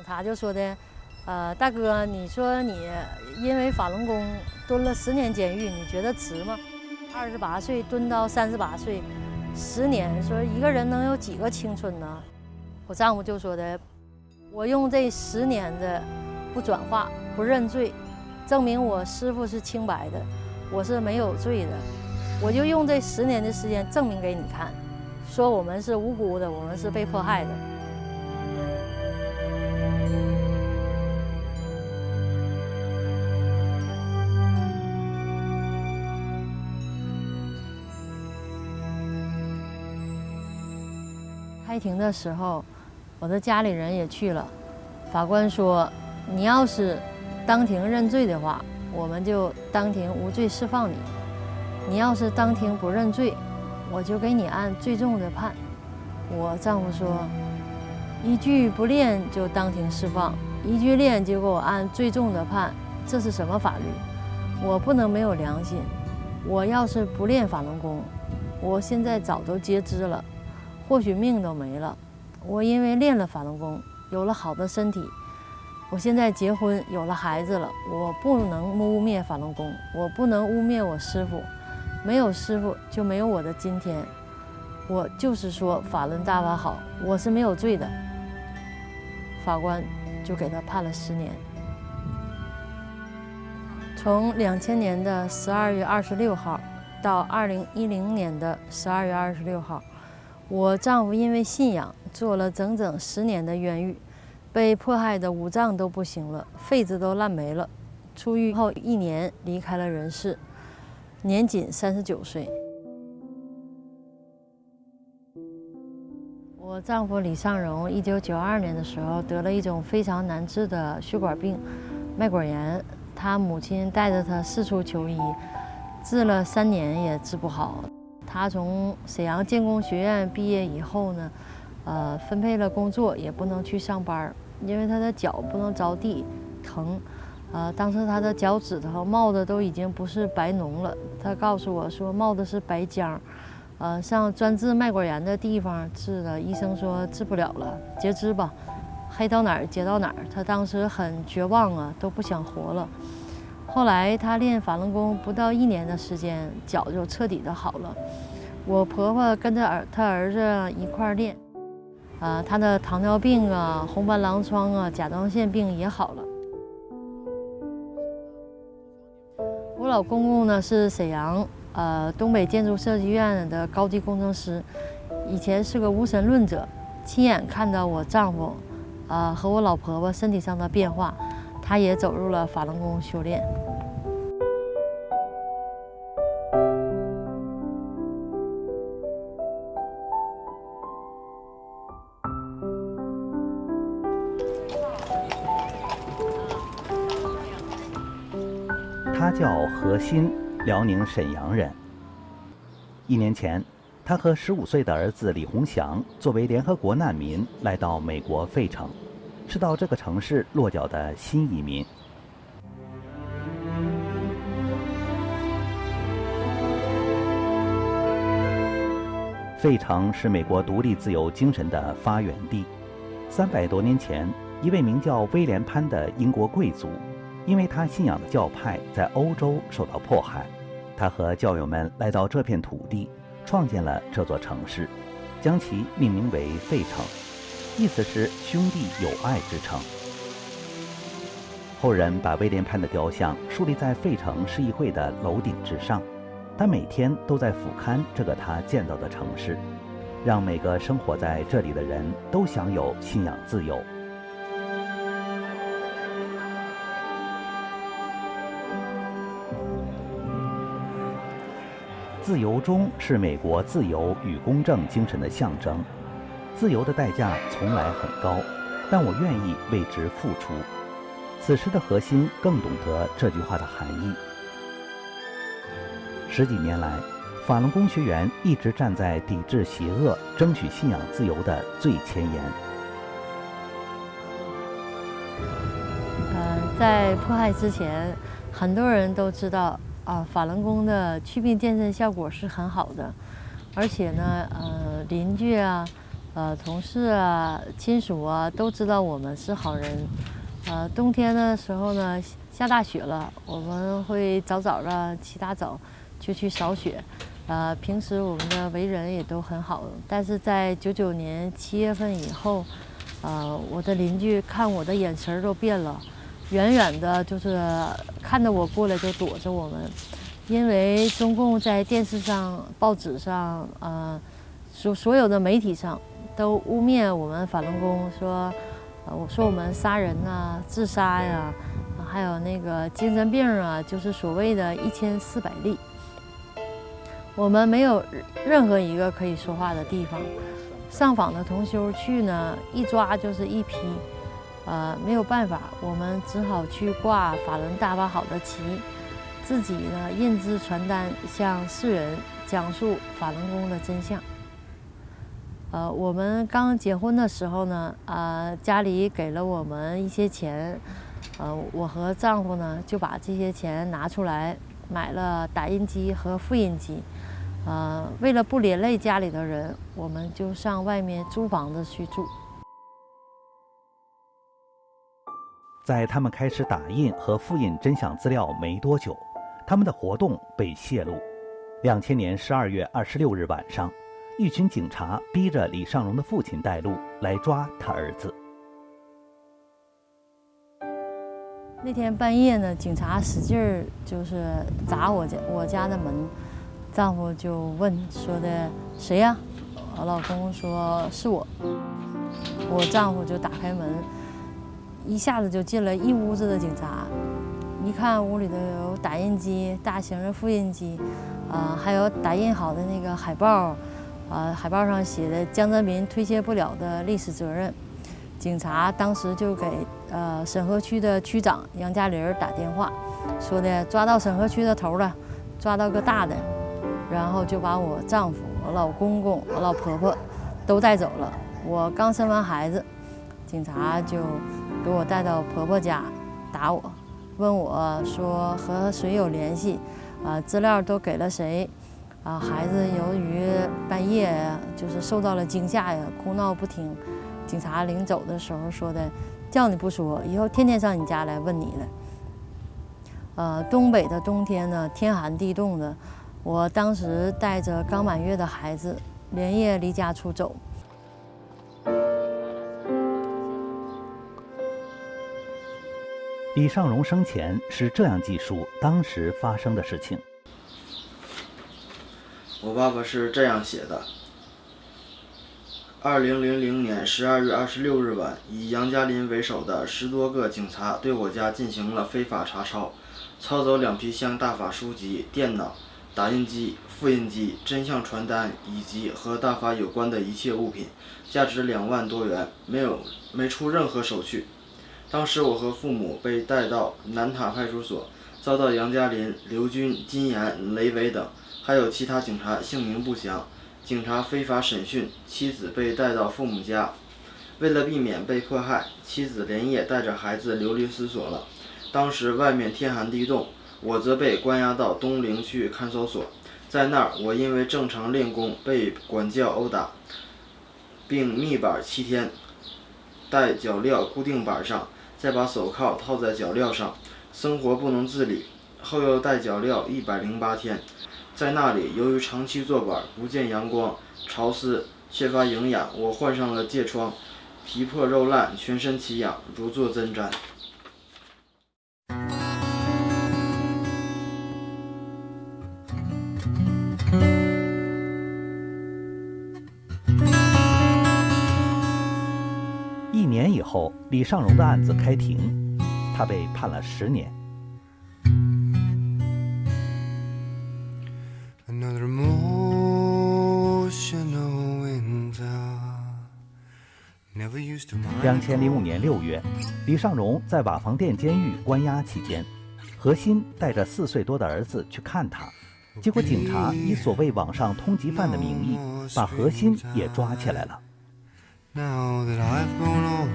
他就说的，大哥，你说你因为法轮功蹲了10年监狱，你觉得值吗？28岁蹲到38岁，10年，说一个人能有几个青春呢？我丈夫就说的，我用这10年的不转化、不认罪，证明我师父是清白的，我是没有罪的。我就用这10年的时间证明给你看，说我们是无辜的，我们是被迫害的。开庭的时候，我的家里人也去了。法官说：“你要是当庭认罪的话，我们就当庭无罪释放你；你要是当庭不认罪，我就给你按最重的判。”我丈夫说：“一句不练就当庭释放，一句练就给我按最重的判，这是什么法律？我不能没有良心。我要是不练法轮功，我现在早都截肢了。”或许命都没了。我因为练了法轮功，有了好的身体，我现在结婚有了孩子了，我不能污蔑法轮功，我不能污蔑我师父，没有师父就没有我的今天。我就是说法轮大法好，我是没有罪的。法官就给他判了10年。从2000年的12月26号到2010年的12月26号。我丈夫因为信仰坐了整整10年的冤狱，被迫害的5脏都不行了，肺子都烂没了。出狱后1年离开了人世，年仅39岁。我丈夫李尚荣1992年的时候得了一种非常难治的血管病——脉管炎，他母亲带着他四处求医，治了3年也治不好。他从沈阳建工学院毕业以后呢，分配了工作，也不能去上班，因为他的脚不能着地，疼。当时他的脚趾头冒的都已经不是白脓了，他告诉我说冒的是白浆。上专治脉管炎的地方治了，医生说治不了了，截肢吧，黑到哪儿截到哪儿。他当时很绝望啊，都不想活了。后来他练法轮功不到1年的时间，脚就彻底的好了。我婆婆跟他儿子一块儿练，他的糖尿病啊、红斑狼疮啊、甲状腺病也好了。我老公公呢是沈阳东北建筑设计院的高级工程师，以前是个无神论者，亲眼看到我丈夫和我老婆婆身体上的变化，他也走入了法轮功修炼。他叫何鑫，辽宁沈阳人。1年前，他和15岁的儿子李洪祥作为联合国难民来到美国费城，是到这个城市落脚的新移民。费城是美国独立自由精神的发源地。300多年前，一位名叫威廉潘的英国贵族，因为他信仰的教派在欧洲受到迫害，他和教友们来到这片土地，创建了这座城市，将其命名为费城，意思是兄弟友爱之城。后人把威廉潘的雕像树立在费城市议会的楼顶之上，他每天都在俯瞰这个他建造的城市，让每个生活在这里的人都享有信仰自由。自由钟是美国自由与公正精神的象征。自由的代价从来很高，但我愿意为之付出。此时的何鑫更懂得这句话的含义。10几年来，法轮功学员一直站在抵制邪恶、争取信仰自由的最前沿。在迫害之前，很多人都知道法轮功的祛病健身效果是很好的，而且呢，邻居啊，同事啊、亲属啊都知道我们是好人。冬天的时候呢，下大雪了，我们会早早的起大早就去扫雪。平时我们的为人也都很好，但是在99年7月份以后，我的邻居看我的眼神都变了，远远的就是看着我过来就躲着我们，因为中共在电视上、报纸上，所有的媒体上都污蔑我们法轮功，我说我们杀人啊、自杀呀，还有那个精神病啊，就是所谓的1400例。我们没有任何一个可以说话的地方。上访的同修去呢，一抓就是一批，没有办法，我们只好去挂法轮大法好的旗，自己呢印制传单，向世人讲述法轮功的真相。我们刚结婚的时候呢，家里给了我们一些钱，我和丈夫呢就把这些钱拿出来买了打印机和复印机。为了不连累家里的人，我们就上外面租房子去住。在他们开始打印和复印真相资料没多久，他们的活动被泄露。2000年12月26日晚上，一群警察逼着李尚荣的父亲带路来抓他儿子。那天半夜呢，警察使劲儿就是砸我家的门。丈夫就问说的谁呀？我老公说是我。我丈夫就打开门，一下子就进了一屋子的警察。一看屋里头有打印机、大型的复印机，还有打印好的那个海报，海报上写的江泽民推卸不了的历史责任。警察当时就给沈河区的区长杨嘉林打电话，说的抓到沈河区的头了，抓到个大的。然后就把我丈夫、我老公公、我老婆婆都带走了。我刚生完孩子，警察就给我带到婆婆家，打我，问我说和谁有联系，资料都给了谁，孩子由于半夜就是受到了惊吓呀，哭闹不停。警察临走的时候说的，叫你不说，以后天天上你家来问你了。东北的冬天呢，天寒地冻的。我当时带着刚满月的孩子，连夜离家出走。李尚荣生前是这样记述当时发生的事情。我爸爸是这样写的：2000年12月26日晚，以杨嘉林为首的10多个警察对我家进行了非法查抄，抄走2批箱大法书籍、电脑、打印机、复印机、真相传单以及和大法有关的一切物品，价值2万多元，没出任何手续。当时我和父母被带到南塔派出所，遭到杨嘉林、刘军、金岩、雷伟等，还有其他警察姓名不详。警察非法审讯，妻子被带到父母家。为了避免被迫害，妻子连夜带着孩子流离失所了。当时外面天寒地冻，我则被关押到东陵区看守所。在那儿，我因为正常练功被管教殴打，并密板7天，带脚镣固定板上，再把手铐套在脚镣上，生活不能自理。后又带脚镣108天，在那里由于长期坐板，不见阳光，潮湿，缺乏营养，我患上了疥疮，皮破肉烂，全身奇痒，如坐针毡。1年以后，李尚荣的案子开庭，他被判了10年。2005年6月，李尚荣在瓦房店监狱关押期间，何鑫带着4岁多的儿子去看他，结果警察以所谓网上通缉犯的名义，把何鑫也抓起来了。Now that I've grown old,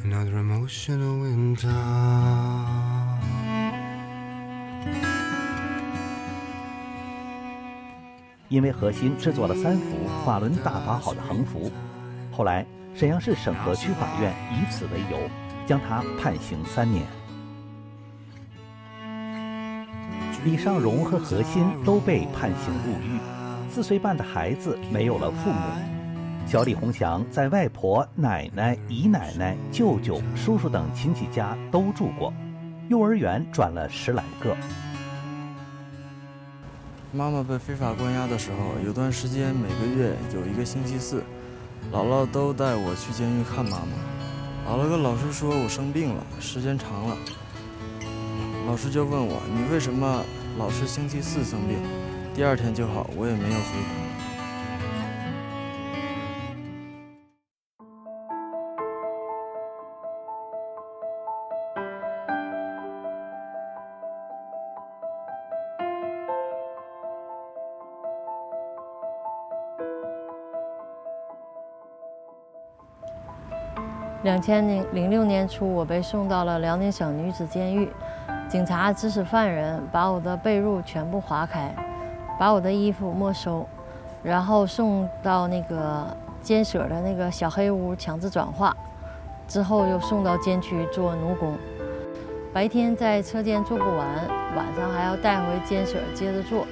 another emotional winter. 因为何欣制作了3幅法轮大法好的横幅，后来沈阳市沈河区法院以此为由，将他判刑3年。李尚荣和何欣都被判刑入狱，4岁半的孩子没有了父母。小李洪祥在外婆、奶奶、姨奶奶、舅舅、叔叔等亲戚家都住过，幼儿园转了10来个。妈妈被非法关押的时候，有段时间每个月有1个星期四，姥姥都带我去监狱看妈妈。姥姥跟老师说我生病了，时间长了。老师就问我，你为什么老是星期四生病，第2天就好？我也没有回答。2006年初，我被送到了辽宁省女子监狱。警察指使犯人把我的被褥全部划开，把我的衣服没收，然后送到那个监舍的那个小黑屋强制转化，之后又送到监区做奴工。白天在车间做不完，晚上还要带回监舍接着做。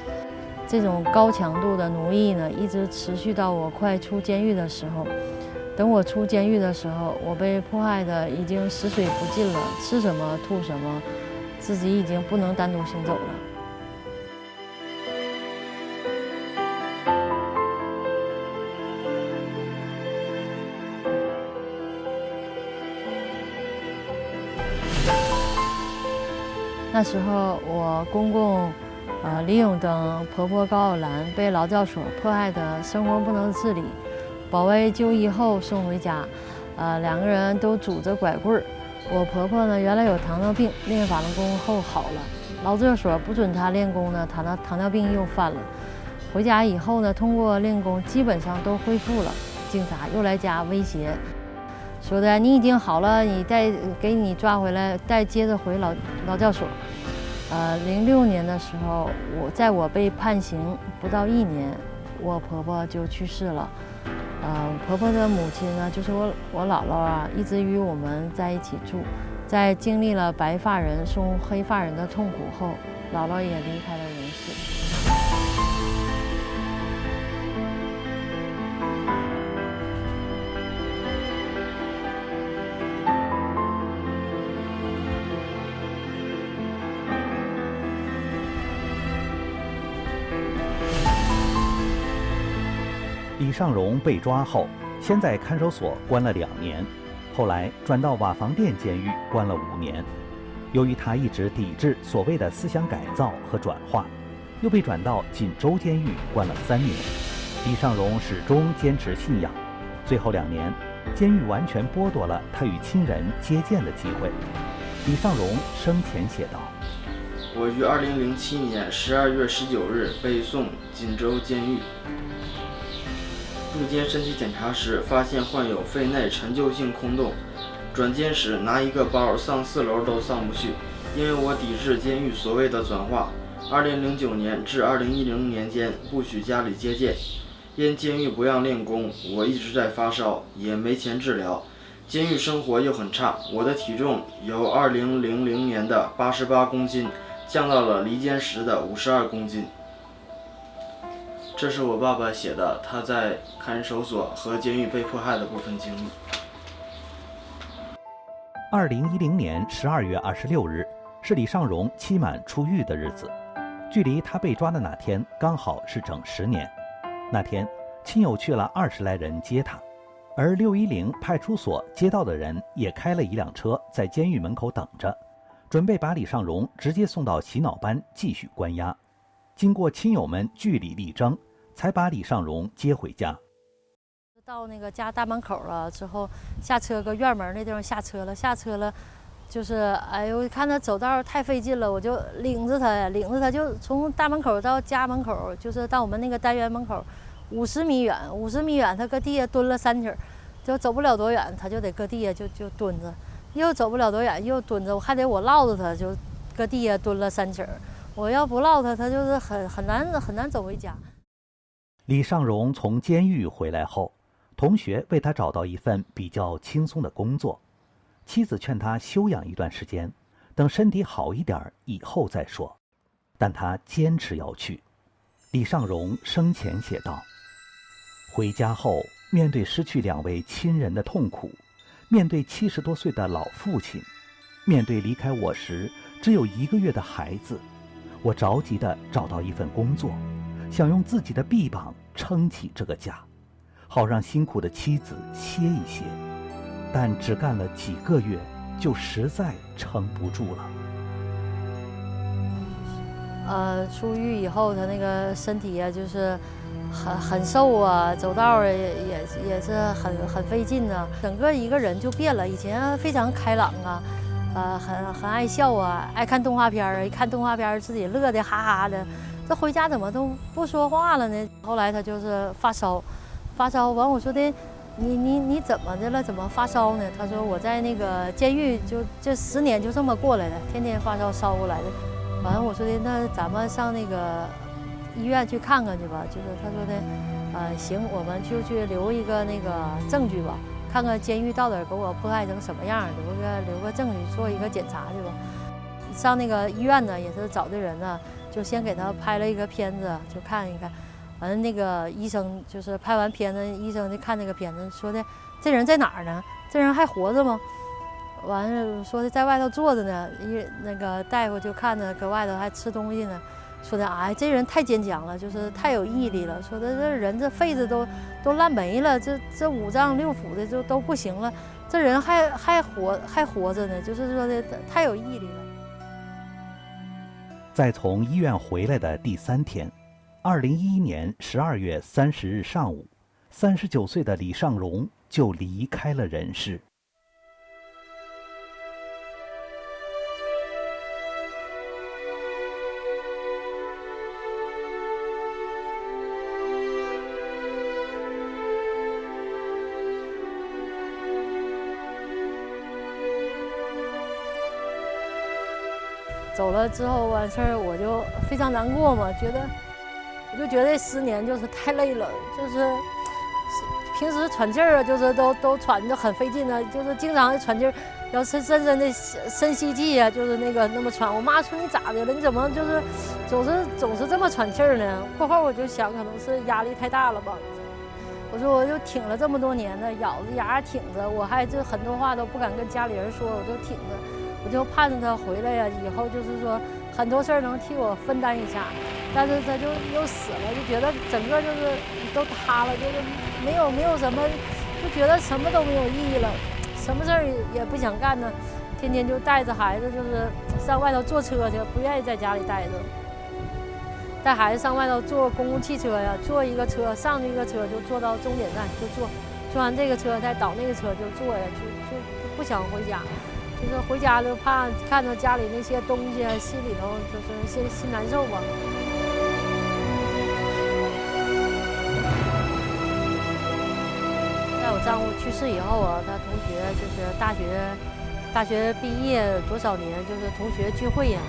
这种高强度的奴役呢，一直持续到我快出监狱的时候。等我出监狱的时候，我被迫害的已经食水不进了，吃什么吐什么，自己已经不能单独行走了。那时候我公公李永登、婆婆高晓兰被劳教所迫害的生活不能自理。保卫就医后送回家，2个人都拄着拐棍儿。我婆婆呢，原来有糖尿病，练法轮功后好了。劳教所不准她练功呢，糖尿病又犯了。回家以后呢，通过练功基本上都恢复了。警察又来家威胁，说的你已经好了，你再给你抓回来，再接着回劳教所。06年的时候，我被判刑不到1年，我婆婆就去世了。婆婆的母亲呢，就是我姥姥啊，一直与我们在一起住。在经历了白发人送黑发人的痛苦后，姥姥也离开了人世。李尚荣被抓后，先在看守所关了2年，后来转到瓦房店监狱关了5年。由于他一直抵制所谓的思想改造和转化，又被转到锦州监狱关了3年。李尚荣始终坚持信仰，最后2年，监狱完全剥夺了他与亲人接见的机会。李尚荣生前写道：“我于2007年12月19日被送锦州监狱。入监身体检查时，发现患有肺内陈旧性空洞。转监时拿一个包上4楼都上不去，因为我抵制监狱所谓的转化。2009年至2010年间不许家里接见，因监狱不让练功，我一直在发烧，也没钱治疗。监狱生活又很差，我的体重由2000年的88公斤降到了离监时的52公斤。”这是我爸爸写的，他在看守所和监狱被迫害的部分经历。2010年12月26日是李尚荣期满出狱的日子，距离他被抓的那天刚好是整10年。那天，亲友去了20来人接他，而610派出所接到的人也开了1辆车在监狱门口等着，准备把李尚荣直接送到洗脑班继续关押。经过亲友们据理力争，才把李尚荣接回家。到那个家大门口了之后，下车搁院门那地方下车了，就是哎呦，看他走道太费劲了，我就领着他就从大门口到家门口，就是到我们那个单元门口50米远，他搁地下蹲了3天，就走不了多远，他就得搁地下就蹲着，又走不了多远又蹲着，我还得我唠着他，就搁地下蹲了3天，我要不唠他，他就是很难走回家。李尚荣从监狱回来后，同学为他找到一份比较轻松的工作，妻子劝他休养一段时间，等身体好一点以后再说，但他坚持要去。李尚荣生前写道：回家后，面对失去2位亲人的痛苦，面对70多岁的老父亲，面对离开我时只有1个月的孩子，我着急地找到一份工作，想用自己的臂膀撑起这个家，好让辛苦的妻子歇一歇，但只干了几个月，就实在撑不住了。出狱以后，他那个身体啊，就是很瘦啊，走道也是很费劲啊，整个一个人就变了。以前非常开朗啊，很爱笑啊，爱看动画片儿，一看动画片儿自己乐得哈哈的。这回家怎么都不说话了呢？后来他就是发烧完，我说的你怎么的了？怎么发烧呢？他说我在那个监狱就这10年就这么过来的，天天发烧烧过来的。完了我说的那咱们上那个医院去看看去吧。就是他说的行，我们就去留一个那个证据吧，看看监狱到底给我迫害成什么样，留个证据，做一个检查去吧。上那个医院呢，也是找的人呢，就先给他拍了一个片子，就看一看。完了那个医生就是拍完片子，医生就看那个片子，说的这人在哪儿呢？这人还活着吗？完了说的在外头坐着呢，那个大夫就看着搁外头还吃东西呢，说的哎这人太坚强了，就是太有毅力了，说的这人这肺子都烂没了，这5脏6腑的就都不行了，这人还活着呢，就是说的太有毅力了。在从医院回来的第3天，2011年12月30日上午，39岁的李尚荣就离开了人世。走了之后完事儿，我就非常难过嘛，我就觉得10年就是太累了，就是平时喘气儿啊，就是都喘得很费劲啊，就是经常喘气儿，要深深的深吸气啊，就是那么喘。我妈说你咋的了？你怎么就是总是这么喘气儿呢？过后我就想，可能是压力太大了吧。我说我就挺了这么多年的，咬着牙挺着，我还就很多话都不敢跟家里人说，我就挺着。我就盼着他回来呀，以后就是说很多事儿能替我分担一下，但是他就又死了，就觉得整个就是都塌了，就是没有什么，就觉得什么都没有意义了，什么事儿也不想干呢，天天就带着孩子就是上外头坐车去，不愿意在家里待着，带孩子上外头坐公共汽车呀，坐一个车上一个车就坐到终点站就坐完这个车再倒那个车就坐呀，就不想回家。就是回家就怕看到家里那些东西，心里头就是心难受吧。在我丈夫去世以后啊，他同学就是大学毕业多少年，就是同学聚会呀，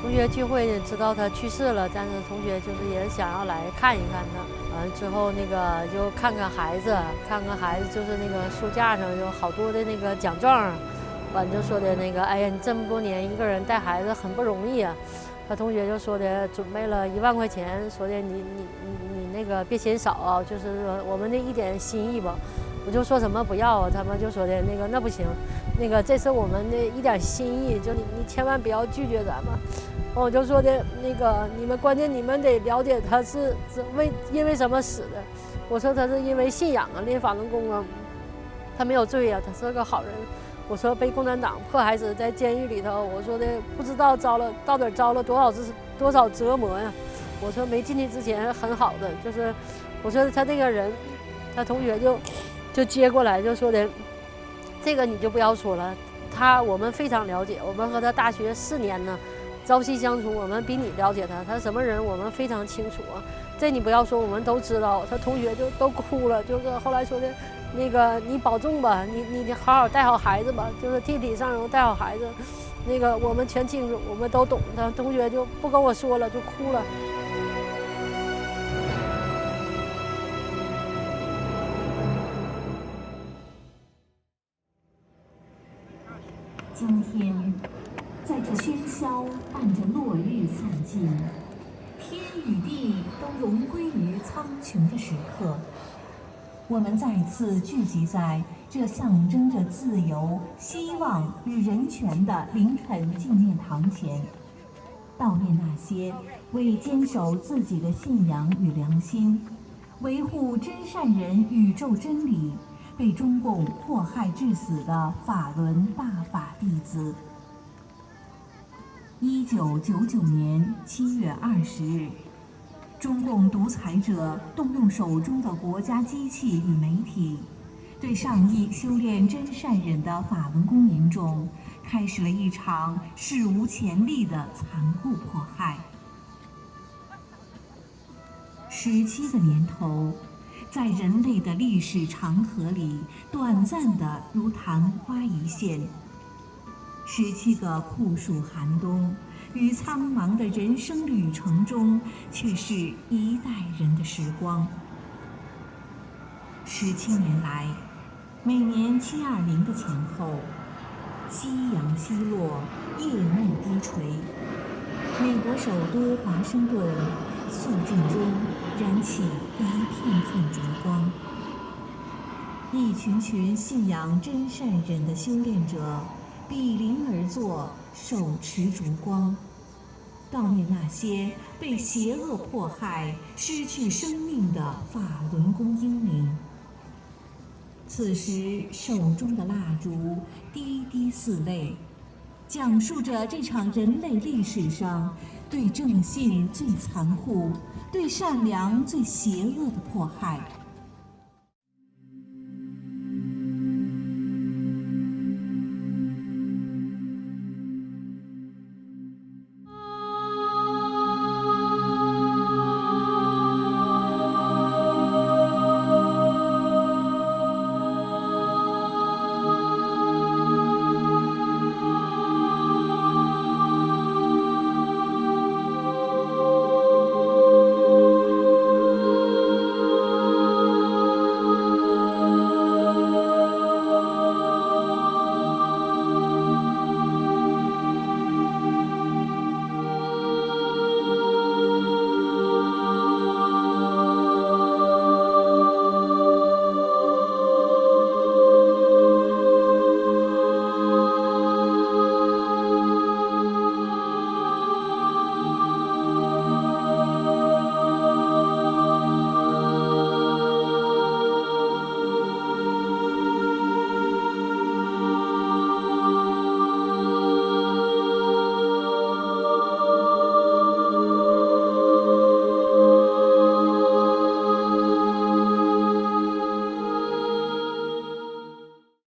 同学聚会知道他去世了，但是同学就是也想要来看一看他。完了之后那个就看看孩子，就是那个书架上有好多的那个奖状。完就说的那个，哎呀，你这么多年一个人带孩子很不容易啊。他同学就说的，准备了1万块钱，说的你那个别嫌少，就是说我们的一点心意吧。我就说什么不要啊，他们就说的那不行，那个这是我们的一点心意，就你千万不要拒绝咱们。我就说的那个关键你们得了解他是因为什么死的。我说他是因为信仰啊，练法轮功啊，他没有罪啊，他是个好人。我说被共产党迫害死在监狱里头，我说的不知道到底遭了多少折磨呀。我说没进去之前很好的，就是我说他这个人，他同学就接过来就说的，这个你就不要说了，我们非常了解，我们和他大学4年呢，朝夕相处，我们比你了解他什么人我们非常清楚啊，这你不要说，我们都知道。他同学就都哭了，就是后来说的。那个你保重吧，你得好好带好孩子吧，就是替李尚荣带好孩子。那个我们全清楚，我们都懂。他同学就不跟我说了，就哭了。今天，在这喧嚣伴着落日散尽，天与地都融归于苍穹的时刻，我们再次聚集在这象征着自由、希望与人权的凌晨纪念堂前，悼念那些为坚守自己的信仰与良心，维护真善人宇宙真理，被中共迫害致死的法轮大法弟子。1999年7月20日，中共独裁者动用手中的国家机器与媒体，对上亿修炼真善忍的法轮功民众开始了一场史无前例的残酷迫害。17个年头，在人类的历史长河里，短暂的如昙花一现。17个酷暑寒冬，于苍茫的人生旅程中，却是一代人的时光。17年来，每年720的前后，夕阳西落，夜幕低垂，美国首都华盛顿肃静中燃起一片片烛光，一群群信仰真善忍的修炼者比邻而坐，手持烛光，悼念那些被邪恶迫害、失去生命的法轮功英灵。此时，手中的蜡烛滴滴似泪，讲述着这场人类历史上对正信最残酷、对善良最邪恶的迫害。